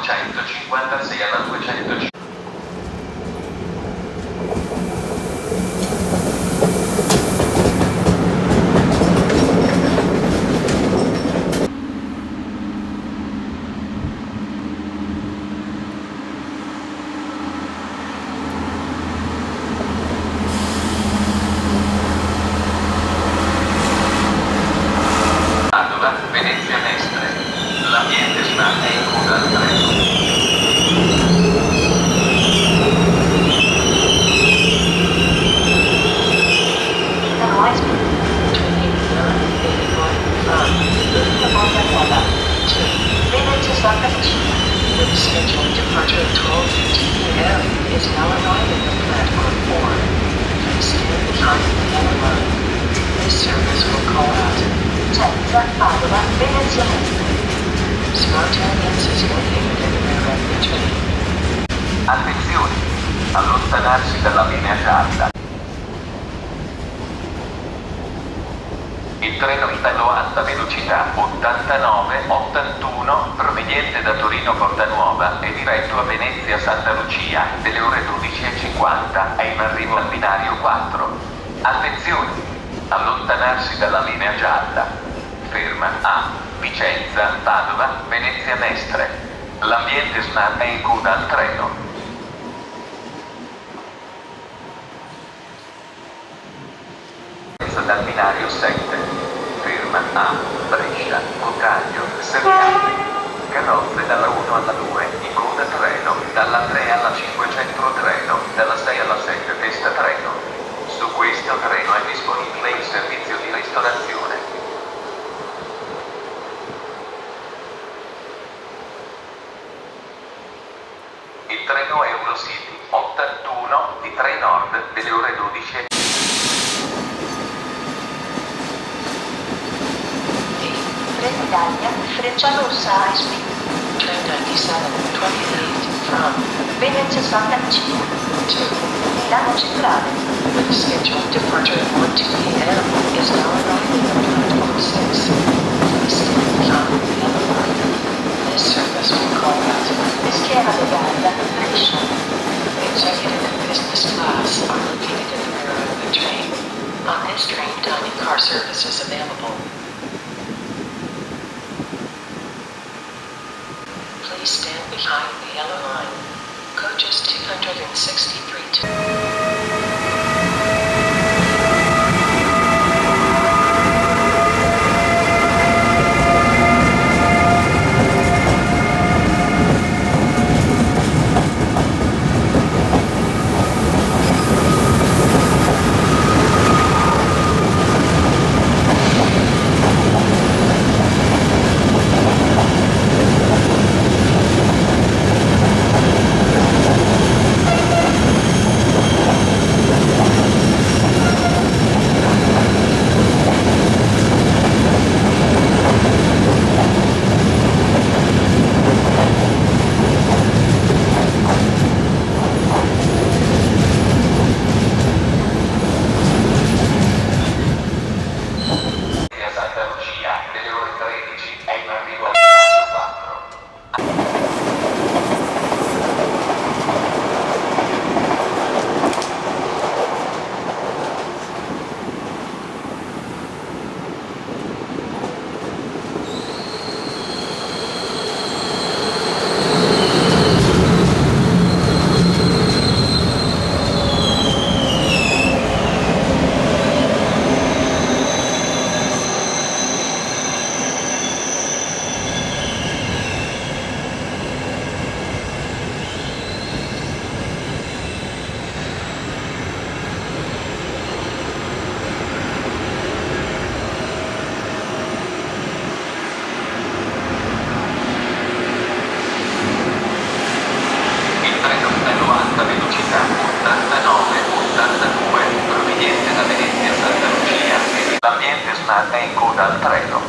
156 alla 250. Padova, Venezia Mestre. L'ambiente smart è in coda al treno. The scheduled departure at 12:50 p.m. is now arriving at platform 4. Please stand behind the yellow line. This service will call out Vicenza, Padova, Venezia Mestre. smart audience is located in the rear of the train. Attenzione! Allontanarsi dalla linea gialla. Il treno Italo Alta Velocità 89-81 proveniente da Torino Portanuova è diretto a Venezia Santa Lucia delle ore 12:50 è in arrivo al binario 4. Attenzione! Allontanarsi dalla linea gialla. Ferma a Vicenza, Padova, Venezia Mestre. L'ambiente smart è in coda al treno. Dal binario 7. Ferma a Brescia, Cotaglio, Serrano. Carrozze dalla 1 alla 2, in coda treno, dalla 3 alla 500 treno, dalla 6 alla 7 testa treno. Su questo treno è disponibile il servizio di ristorazione. Il treno Eurocity 81 di Trenord delle ore 12. Trenitalia, Frecciarossa High Speed. Train 9728 from Venezia Santa Lucia. to Milano Centrale. the scheduled departure at 12 p.m. is now arriving at platform 6. Please stand behind the yellow line. This service will call out Peschiera de Garda, Brescia. executive and business class are located in the rear of the train. On this train, dining car service is available. Please stand behind the yellow line. Coaches 263 to... Santa Lucia delle ore 13 è in arrivo al binario 4. Il treno Italo Alta Velocità 89-82 proveniente da Venezia Santa Lucia. L'ambiente smart è in coda al treno.